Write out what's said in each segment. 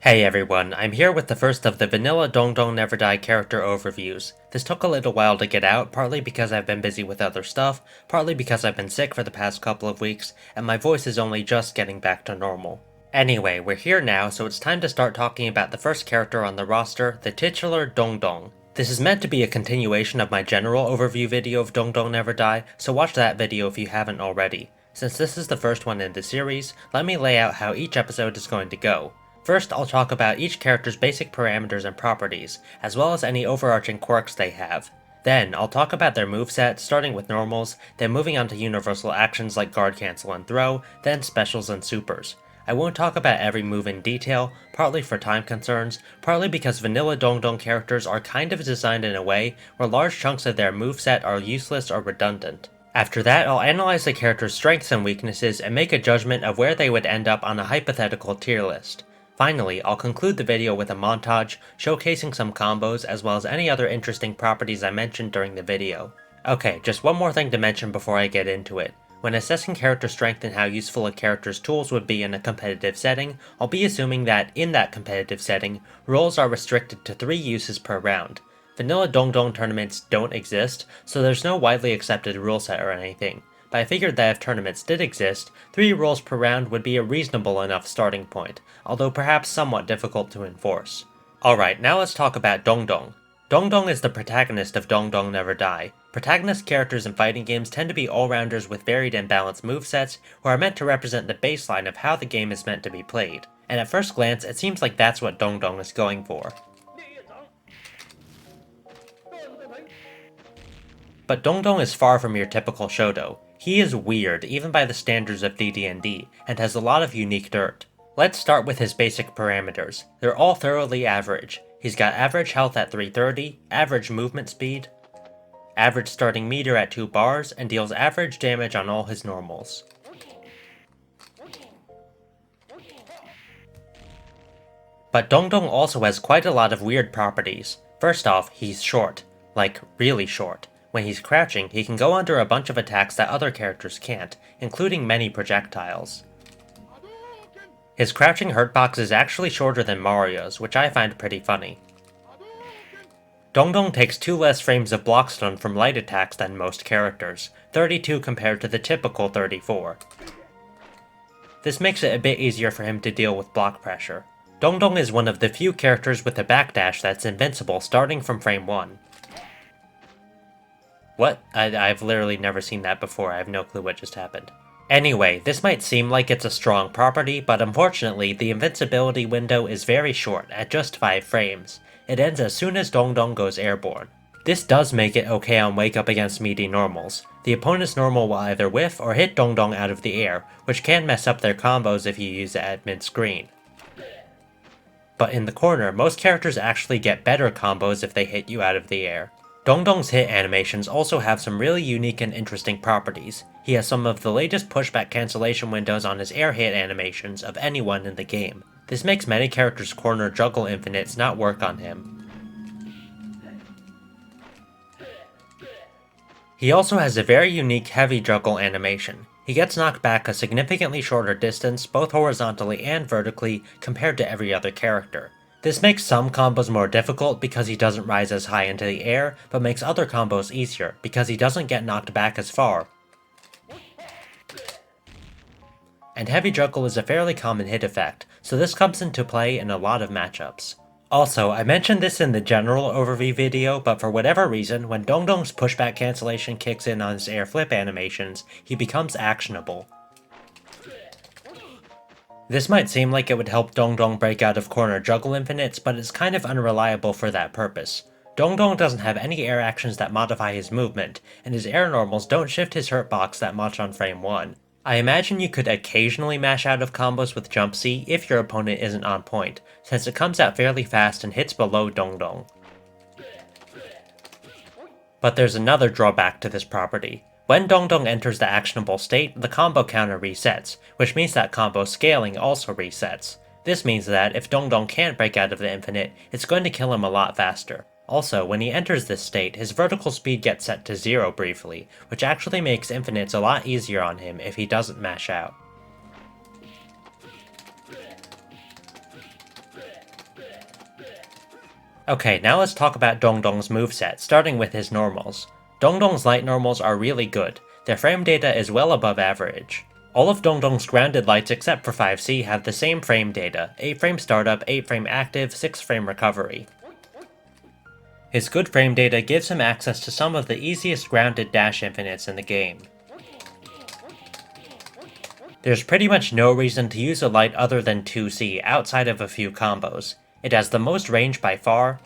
Hey everyone, I'm here with the first of the vanilla Dong Never Die character overviews. This took a little while to get out, partly because I've been busy with other stuff, partly because I've been sick for the past couple of weeks, and my voice is only just getting back to normal. Anyway, we're here now, so it's time to start talking about the first character on the roster, the titular Dong. This is meant to be a continuation of my general overview video of Dong Never Die, so watch that video if you haven't already. Since this is the first one in the series, let me lay out how each episode is going to go. First, I'll talk about each character's basic parameters and properties, as well as any overarching quirks they have. Then, I'll talk about their moveset, starting with normals, then moving on to universal actions like guard, cancel, and throw, then specials and supers. I won't talk about every move in detail, partly for time concerns, partly because vanilla Dong characters are kind of designed in a way where large chunks of their moveset are useless or redundant. After that, I'll analyze the character's strengths and weaknesses and make a judgment of where they would end up on a hypothetical tier list. Finally, I'll conclude the video with a montage, showcasing some combos as well as any other interesting properties I mentioned during the video. Okay, just one more thing to mention before I get into it. When assessing character strength and how useful a character's tools would be in a competitive setting, I'll be assuming that, in that competitive setting, roles are restricted to 3 uses per round. Vanilla Dong tournaments don't exist, so there's no widely accepted rule set or anything, but I figured that if tournaments did exist, 3 roles per round would be a reasonable enough starting point, although perhaps somewhat difficult to enforce. Alright, now let's talk about Dong. Dong is the protagonist of Dong Never Die. Protagonist characters in fighting games tend to be all-rounders with varied and balanced movesets who are meant to represent the baseline of how the game is meant to be played, and at first glance it seems like that's what Dong is going for. But Dong is far from your typical Shoto. He is weird, even by the standards of DD&D, and has a lot of unique dirt. Let's start with his basic parameters. They're all thoroughly average. He's got average health at 330, average movement speed, average starting meter at 2 bars, and deals average damage on all his normals. But Dong also has quite a lot of weird properties. First off, he's short. Like, really short. When he's crouching, he can go under a bunch of attacks that other characters can't, including many projectiles. His crouching hurtbox is actually shorter than Mario's, which I find pretty funny. Dong takes 2 less frames of block stun from light attacks than most characters, 32 compared to the typical 34. This makes it a bit easier for him to deal with block pressure. Dong is one of the few characters with a backdash that's invincible starting from frame 1. What? I've literally never seen that before, I have no clue what just happened. Anyway, this might seem like it's a strong property, but unfortunately the invincibility window is very short, at just 5 frames. It ends as soon as Dong goes airborne. This does make it okay on Wake Up against meaty normals. The opponent's normal will either whiff or hit Dong out of the air, which can mess up their combos if you use it at mid-screen. But in the corner, most characters actually get better combos if they hit you out of the air. Dong's hit animations also have some really unique and interesting properties. He has some of the latest pushback cancellation windows on his air hit animations of anyone in the game. This makes many characters' corner juggle infinites not work on him. He also has a very unique heavy juggle animation. He gets knocked back a significantly shorter distance, both horizontally and vertically, compared to every other character. This makes some combos more difficult because he doesn't rise as high into the air, but makes other combos easier because he doesn't get knocked back as far. And heavy juggle is a fairly common hit effect, so this comes into play in a lot of matchups. Also, I mentioned this in the general overview video, but for whatever reason, when Dong's pushback cancellation kicks in on his air flip animations, he becomes actionable. This might seem like it would help Dong break out of corner juggle infinites, but it's kind of unreliable for that purpose. Dong doesn't have any air actions that modify his movement, and his air normals don't shift his hurtbox that much on frame 1. I imagine you could occasionally mash out of combos with Jump C if your opponent isn't on point, since it comes out fairly fast and hits below Dong. But there's another drawback to this property. When Dong enters the actionable state, the combo counter resets, which means that combo scaling also resets. This means that if Dong can't break out of the infinite, it's going to kill him a lot faster. Also, when he enters this state, his vertical speed gets set to 0 briefly, which actually makes infinites a lot easier on him if he doesn't mash out. Okay, now let's talk about Dongdong's moveset, starting with his normals. Dongdong's light normals are really good. Their frame data is well above average. All of Dongdong's grounded lights except for 5C have the same frame data, 8 frame startup, 8 frame active, 6 frame recovery. His good frame data gives him access to some of the easiest grounded dash infinites in the game. There's pretty much no reason to use a light other than 2C outside of a few combos. It has the most range by far,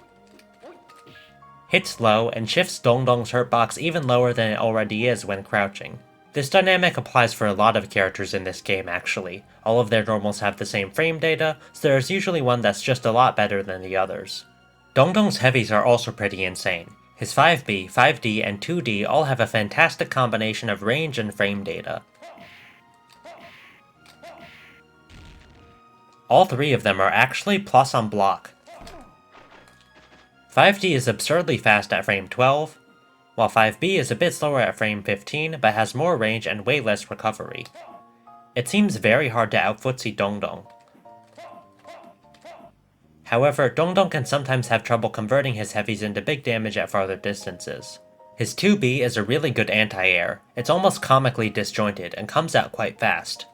hits low, and shifts Dongdong's hurtbox even lower than it already is when crouching. This dynamic applies for a lot of characters in this game actually. All of their normals have the same frame data, so there's usually one that's just a lot better than the others. Dongdong's heavies are also pretty insane. His 5B, 5D, and 2D all have a fantastic combination of range and frame data. All three of them are actually plus on block. 5D is absurdly fast at frame 12, while 5B is a bit slower at frame 15 but has more range and way less recovery. It seems very hard to outfootsie Dongdong. However, Dongdong can sometimes have trouble converting his heavies into big damage at farther distances. His 2B is a really good anti-air. It's almost comically disjointed and comes out quite fast.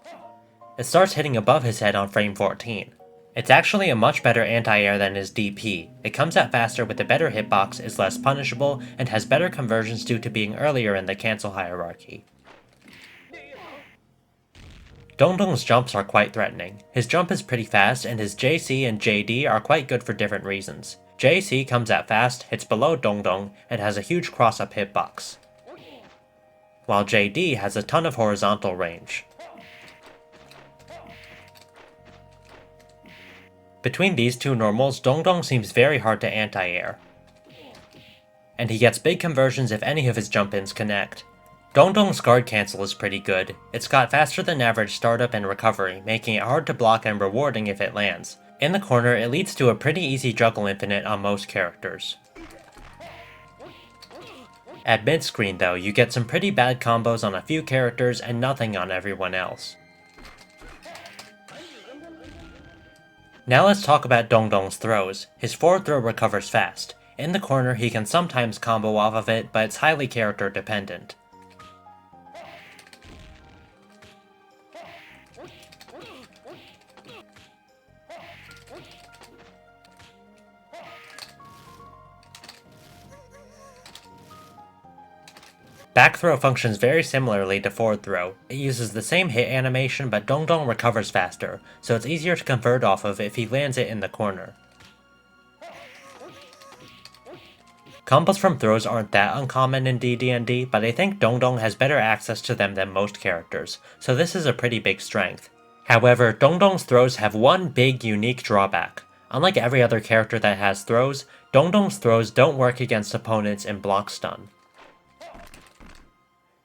It starts hitting above his head on frame 14. It's actually a much better anti-air than his DP. It comes out faster with a better hitbox, is less punishable, and has better conversions due to being earlier in the cancel hierarchy. Dongdong's jumps are quite threatening. His jump is pretty fast, and his JC and JD are quite good for different reasons. JC comes out fast, hits below Dongdong, and has a huge cross-up hitbox, while JD has a ton of horizontal range. Between these two normals, Dongdong seems very hard to anti-air, and he gets big conversions if any of his jump-ins connect. Dongdong's guard cancel is pretty good. It's got faster than average startup and recovery, making it hard to block and rewarding if it lands. In the corner, it leads to a pretty easy juggle infinite on most characters. At mid-screen though, you get some pretty bad combos on a few characters and nothing on everyone else. Now let's talk about Dongdong's throws. His forward throw recovers fast. In the corner, he can sometimes combo off of it, but it's highly character dependent. Back throw functions very similarly to forward throw. It uses the same hit animation, but Dongdong recovers faster, so it's easier to convert off of if he lands it in the corner. Combos from throws aren't that uncommon in DD&D, but I think Dongdong has better access to them than most characters, so this is a pretty big strength. However, Dongdong's throws have one big unique drawback. Unlike every other character that has throws, Dongdong's throws don't work against opponents in block stun.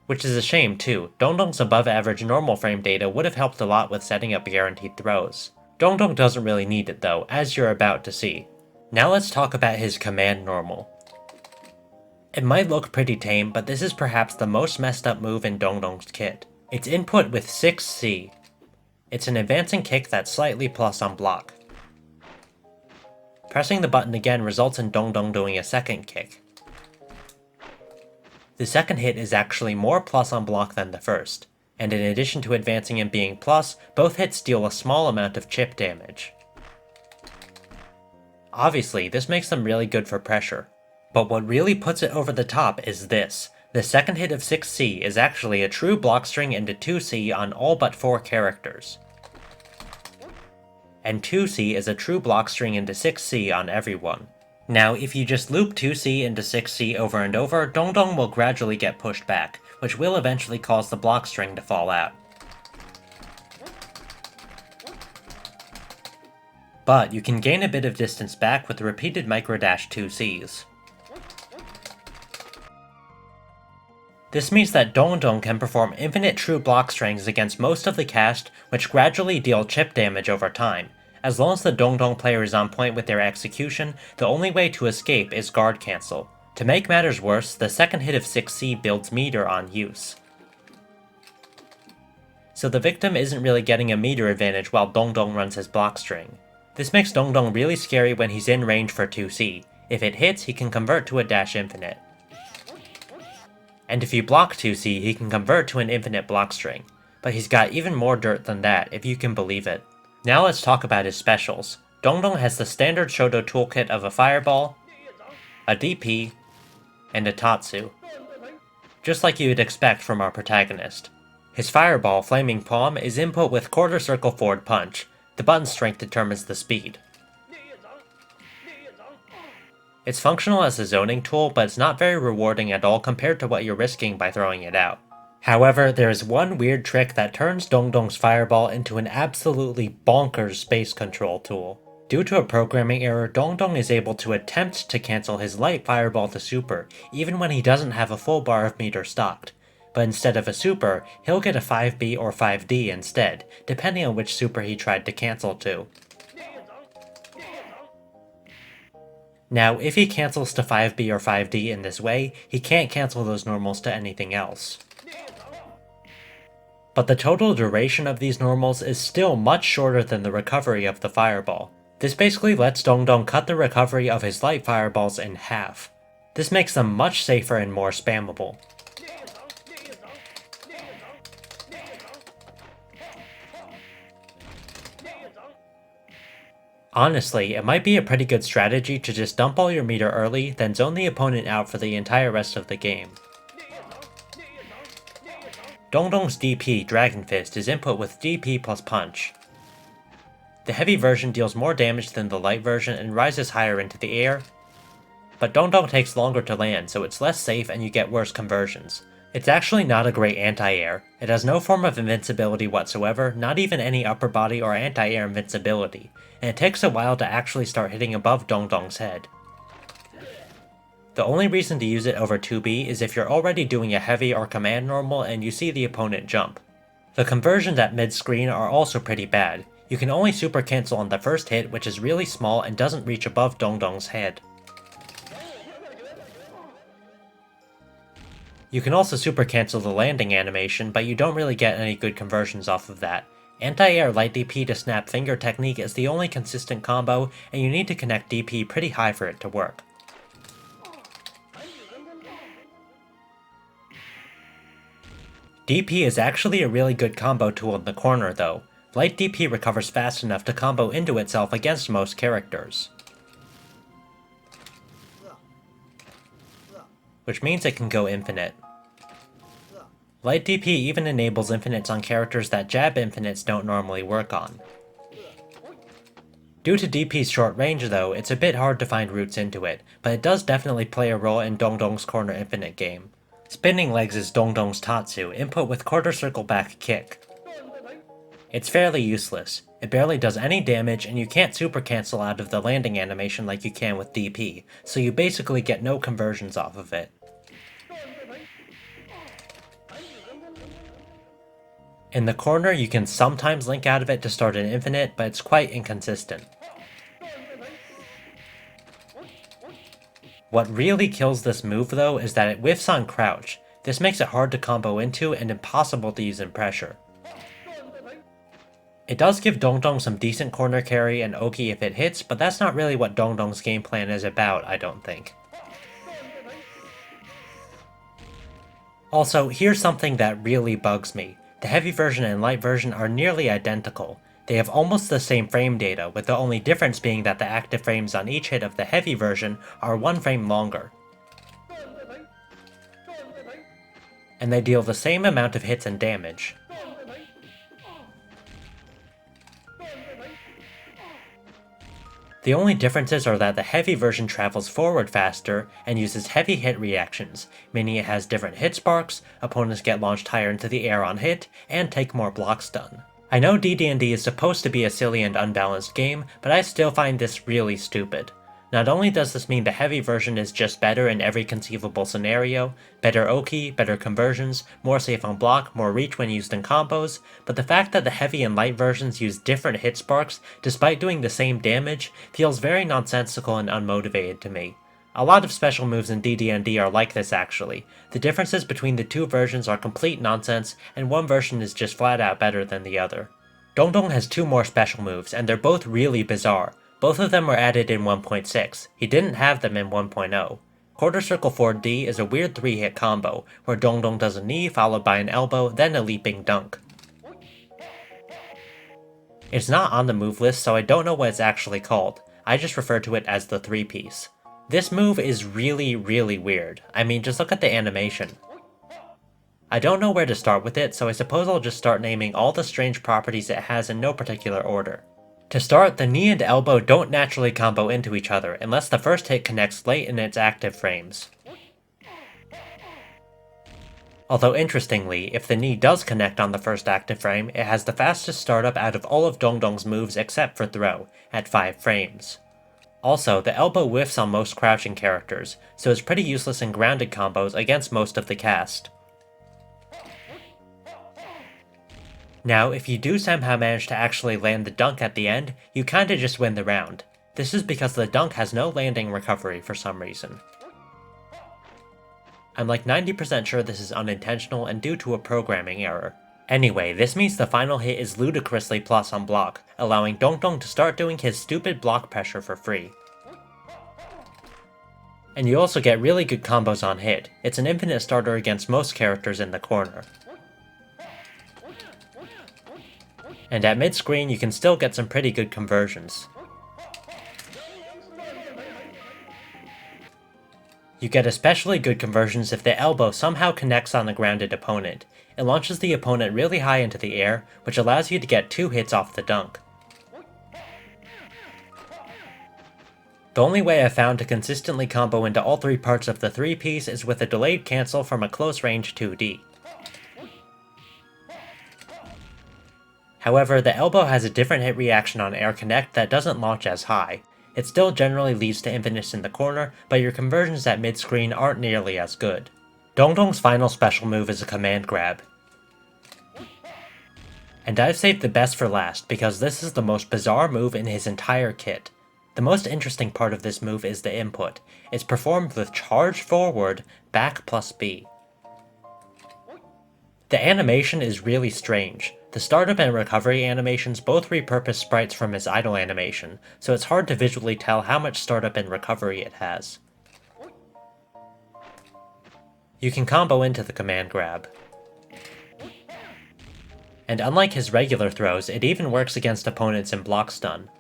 Which is a shame too. Dongdong's above average normal frame data would have helped a lot with setting up guaranteed throws. Dongdong doesn't really need it though, as you're about to see. Now let's talk about his command normal. It might look pretty tame, but this is perhaps the most messed up move in Dongdong's kit. It's input with 6C. It's an advancing kick that's slightly plus on block. Pressing the button again results in Dongdong doing a second kick. The second hit is actually more plus on block than the first, and in addition to advancing and being plus, both hits deal a small amount of chip damage. Obviously, this makes them really good for pressure. But what really puts it over the top is this. The second hit of 6C is actually a true block string into 2C on all but 4 characters. And 2C is a true block string into 6C on everyone. Now, if you just loop 2C into 6C over and over, Dongdong will gradually get pushed back, which will eventually cause the block string to fall out. But you can gain a bit of distance back with repeated microdash 2Cs. This means that Dongdong can perform infinite true block strings against most of the cast, which gradually deal chip damage over time. As long as the Dongdong player is on point with their execution, the only way to escape is guard cancel. To make matters worse, the second hit of 6C builds meter on use. So the victim isn't really getting a meter advantage while Dongdong runs his block string. This makes Dongdong really scary when he's in range for 2C. If it hits, he can convert to a dash infinite. And if you block 2C, he can convert to an infinite block string. But he's got even more dirt than that, if you can believe it. Now let's talk about his specials. Dongdong has the standard Shoto toolkit of a Fireball, a DP, and a Tatsu. Just like you'd expect from our protagonist. His Fireball, Flaming Palm, is input with quarter circle forward punch. The button strength determines the speed. It's functional as a zoning tool, but it's not very rewarding at all compared to what you're risking by throwing it out. However, there is one weird trick that turns Dongdong's Fireball into an absolutely bonkers space control tool. Due to a programming error, Dongdong is able to attempt to cancel his light Fireball to super, even when he doesn't have a full bar of meter stocked. But instead of a super, he'll get a 5B or 5D instead, depending on which super he tried to cancel to. Now, if he cancels to 5B or 5D in this way, he can't cancel those normals to anything else. But the total duration of these normals is still much shorter than the recovery of the Fireball. This basically lets Dongdong cut the recovery of his light Fireballs in half. This makes them much safer and more spammable. Honestly, it might be a pretty good strategy to just dump all your meter early, then zone the opponent out for the entire rest of the game. Dongdong's DP, Dragon Fist, is input with DP plus punch. The heavy version deals more damage than the light version and rises higher into the air, but Dongdong takes longer to land, so it's less safe and you get worse conversions. It's actually not a great anti-air. It has no form of invincibility whatsoever, not even any upper body or anti-air invincibility, and it takes a while to actually start hitting above Dongdong's head. The only reason to use it over 2B is if you're already doing a heavy or command normal and you see the opponent jump. The conversions at mid-screen are also pretty bad. You can only super cancel on the first hit, which is really small and doesn't reach above Dongdong's head. You can also super cancel the landing animation, but you don't really get any good conversions off of that. Anti-air light DP to snap finger technique is the only consistent combo, and you need to connect DP pretty high for it to work. DP is actually a really good combo tool in the corner though. Light DP recovers fast enough to combo into itself against most characters, which means it can go infinite. Light DP even enables infinites on characters that jab infinites don't normally work on. Due to DP's short range though, it's a bit hard to find routes into it, but it does definitely play a role in Dongdong's corner infinite game. Spinning legs is Dongdong's Tatsu, input with quarter circle back kick. It's fairly useless. It barely does any damage and you can't super cancel out of the landing animation like you can with DP, so you basically get no conversions off of it. In the corner, you can sometimes link out of it to start an infinite, but it's quite inconsistent. What really kills this move though is that it whiffs on crouch. This makes it hard to combo into and impossible to use in pressure. It does give Dongdong some decent corner carry and Oki if it hits, but that's not really what Dongdong's game plan is about, I don't think. Also, here's something that really bugs me. The heavy version and light version are nearly identical. They have almost the same frame data, with the only difference being that the active frames on each hit of the heavy version are 1 frame longer. And they deal the same amount of hits and damage. The only differences are that the heavy version travels forward faster and uses heavy hit reactions, meaning it has different hit sparks, opponents get launched higher into the air on hit, and take more blocks done. I know DD&D is supposed to be a silly and unbalanced game, but I still find this really stupid. Not only does this mean the heavy version is just better in every conceivable scenario, better Oki, better conversions, more safe on block, more reach when used in combos, but the fact that the heavy and light versions use different hit sparks despite doing the same damage feels very nonsensical and unmotivated to me. A lot of special moves in DD&D are like this actually. The differences between the two versions are complete nonsense, and one version is just flat out better than the other. Dongdong has two more special moves, and they're both really bizarre. Both of them were added in 1.6. He didn't have them in 1.0. Quarter Circle 4D is a weird 3-hit combo, where Dongdong does a knee followed by an elbow, then a leaping dunk. It's not on the move list, so I don't know what it's actually called. I just refer to it as the 3-piece. This move is really weird. I mean, just look at the animation. I don't know where to start with it, so I suppose I'll just start naming all the strange properties it has in no particular order. To start, the knee and elbow don't naturally combo into each other unless the first hit connects late in its active frames. Although interestingly, if the knee does connect on the first active frame, it has the fastest startup out of all of Dongdong's moves except for throw, at 5 frames. Also, the elbow whiffs on most crouching characters, so it's pretty useless in grounded combos against most of the cast. Now, if you do somehow manage to actually land the dunk at the end, you kinda just win the round. This is because the dunk has no landing recovery for some reason. I'm like 90% sure this is unintentional and due to a programming error. Anyway, this means the final hit is ludicrously plus on block, allowing Dongdong to start doing his stupid block pressure for free. And you also get really good combos on hit. It's an infinite starter against most characters in the corner. And at mid-screen you can still get some pretty good conversions. You get especially good conversions if the elbow somehow connects on the grounded opponent. It launches the opponent really high into the air, which allows you to get 2 hits off the dunk. The only way I've found to consistently combo into all 3 parts of the 3-piece is with a delayed cancel from a close range 2D. However, the elbow has a different hit reaction on air connect that doesn't launch as high. It still generally leads to infinites in the corner, but your conversions at mid-screen aren't nearly as good. Dongdong's final special move is a command grab. And I've saved the best for last because this is the most bizarre move in his entire kit. The most interesting part of this move is the input. It's performed with charge forward, back plus B. The animation is really strange. The startup and recovery animations both repurpose sprites from his idle animation, so it's hard to visually tell how much startup and recovery it has. You can combo into the command grab. And unlike his regular throws, it even works against opponents in block stun.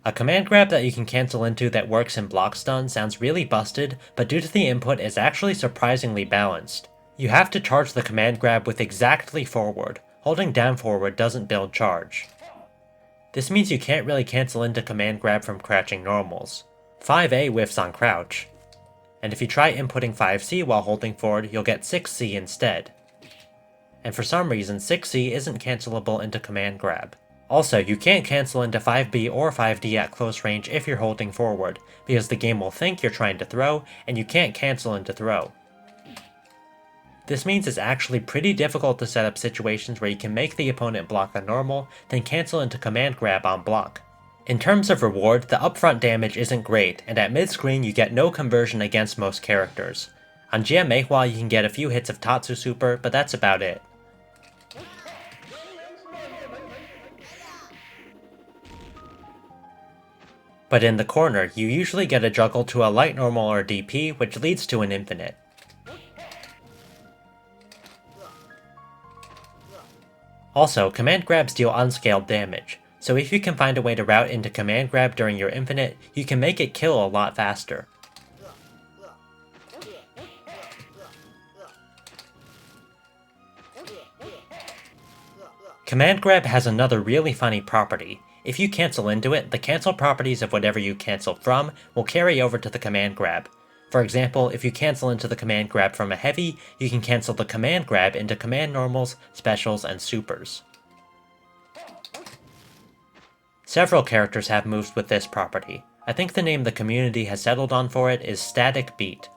A command grab that you can cancel into that works in block stun sounds really busted, but due to the input is actually surprisingly balanced. You have to charge the command grab with exactly forward. Holding down forward doesn't build charge. This means you can't really cancel into command grab from crouching normals. 5A whiffs on crouch. And if you try inputting 5C while holding forward, you'll get 6C instead. And for some reason, 6C isn't cancelable into command grab. Also, you can't cancel into 5B or 5D at close range if you're holding forward, because the game will think you're trying to throw, and you can't cancel into throw. This means it's actually pretty difficult to set up situations where you can make the opponent block on normal, then cancel into command grab on block. In terms of reward, the upfront damage isn't great, and at mid-screen you get no conversion against most characters. On Jia Meihua you can get a few hits of Tatsu Super, but that's about it. But in the corner, you usually get a juggle to a light normal or DP, which leads to an infinite. Also, command grabs deal unscaled damage, so if you can find a way to route into command grab during your infinite, you can make it kill a lot faster. Command grab has another really funny property. If you cancel into it, the cancel properties of whatever you cancel from will carry over to the command grab. For example, if you cancel into the command grab from a heavy, you can cancel the command grab into command normals, specials, and supers. Several characters have moves with this property. I think the name the community has settled on for it is Static Beat.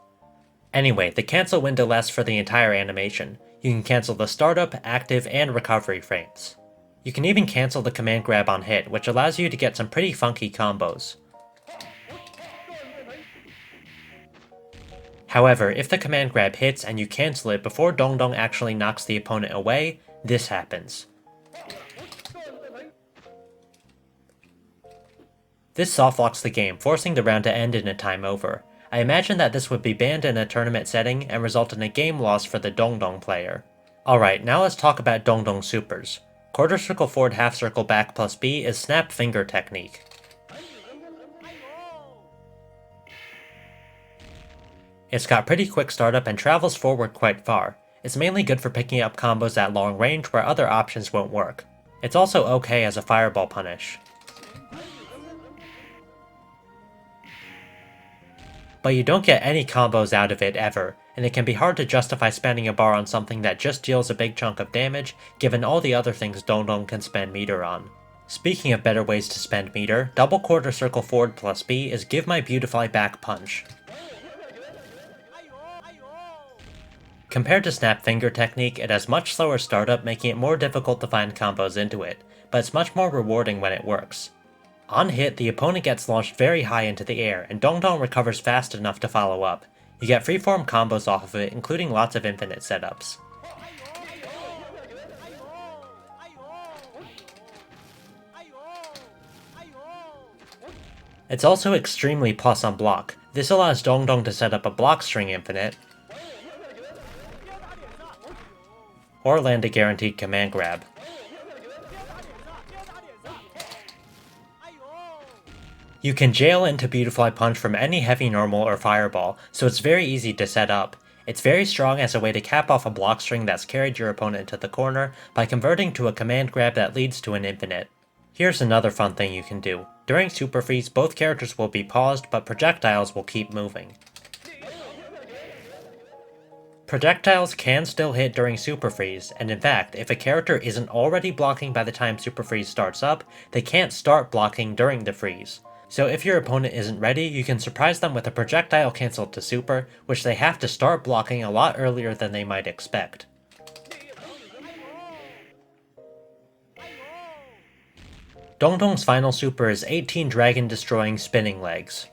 Anyway, the cancel window lasts for the entire animation. You can cancel the startup, active, and recovery frames. You can even cancel the command grab on hit, which allows you to get some pretty funky combos. However, if the command grab hits and you cancel it before Dongdong actually knocks the opponent away, this happens. This softlocks the game, forcing the round to end in a time over. I imagine that this would be banned in a tournament setting and result in a game loss for the Dongdong player. Alright, now let's talk about Dongdong supers. Quarter circle forward half circle back plus B is snap finger technique. It's got pretty quick startup and travels forward quite far. It's mainly good for picking up combos at long range where other options won't work. It's also okay as a fireball punish. But you don't get any combos out of it ever, and it can be hard to justify spending a bar on something that just deals a big chunk of damage, given all the other things Dongdong can spend meter on. Speaking of better ways to spend meter, double quarter circle forward plus B is give my beautify back punch. Compared to snap finger technique, it has much slower startup, making it more difficult to find combos into it, but it's much more rewarding when it works. On hit, the opponent gets launched very high into the air, and Dongdong recovers fast enough to follow up. You get freeform combos off of it, including lots of infinite setups. It's also extremely plus on block. This allows Dongdong to set up a block string infinite, or land a guaranteed command grab. You can jail into Beautifly Punch from any heavy normal or fireball, so it's very easy to set up. It's very strong as a way to cap off a block string that's carried your opponent into the corner by converting to a command grab that leads to an infinite. Here's another fun thing you can do. During Super Freeze, both characters will be paused, but projectiles will keep moving. Projectiles can still hit during Super Freeze, and in fact, if a character isn't already blocking by the time Super Freeze starts up, they can't start blocking during the freeze. So if your opponent isn't ready, you can surprise them with a projectile cancelled to super, which they have to start blocking a lot earlier than they might expect. Dongdong's final super is 18 dragon destroying spinning legs.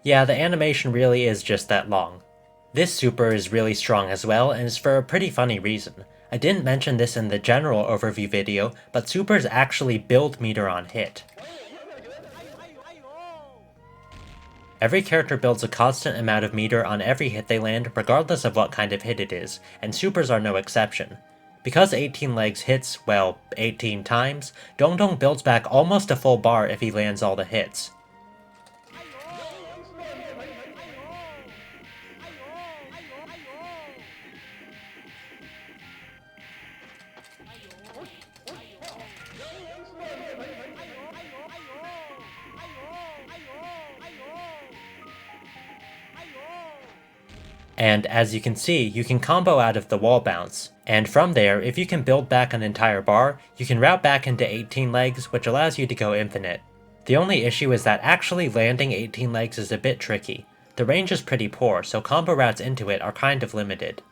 Yeah, the animation really is just that long. This super is really strong as well, and is for a pretty funny reason. I didn't mention this in the general overview video, but supers actually build meter on hit. Every character builds a constant amount of meter on every hit they land, regardless of what kind of hit it is, and supers are no exception. Because 18 legs hits, well, 18 times, Dongdong builds back almost a full bar if he lands all the hits. And as you can see, you can combo out of the wall bounce. And from there, if you can build back an entire bar, you can route back into 18 legs, which allows you to go infinite. The only issue is that actually landing 18 legs is a bit tricky. The range is pretty poor, so combo routes into it are kind of limited.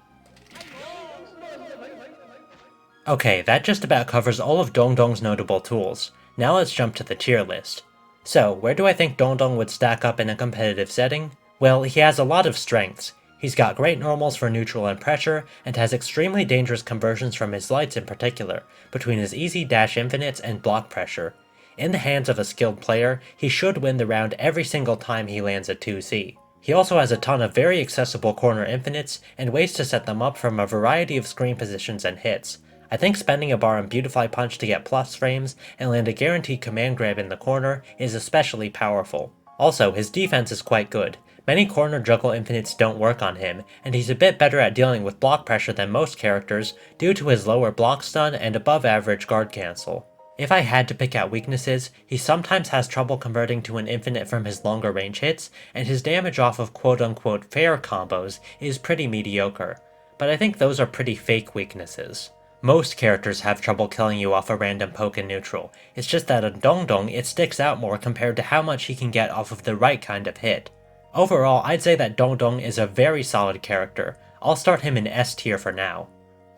Okay, that just about covers all of Dongdong's notable tools. Now let's jump to the tier list. So, where do I think Dongdong would stack up in a competitive setting? Well, he has a lot of strengths. He's got great normals for neutral and pressure, and has extremely dangerous conversions from his lights in particular, between his easy dash infinites and block pressure. In the hands of a skilled player, he should win the round every single time he lands a 2C. He also has a ton of very accessible corner infinites, and ways to set them up from a variety of screen positions and hits. I think spending a bar on Beautifly Punch to get plus frames and land a guaranteed command grab in the corner is especially powerful. Also, his defense is quite good. Many corner juggle infinites don't work on him, and he's a bit better at dealing with block pressure than most characters due to his lower block stun and above average guard cancel. If I had to pick out weaknesses, he sometimes has trouble converting to an infinite from his longer range hits, and his damage off of quote-unquote fair combos is pretty mediocre. But I think those are pretty fake weaknesses. Most characters have trouble killing you off a random poke in neutral, it's just that on Dongdong it sticks out more compared to how much he can get off of the right kind of hit. Overall, I'd say that Dongdong is a very solid character. I'll start him in S tier for now.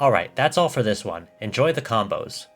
Alright, that's all for this one. Enjoy the combos.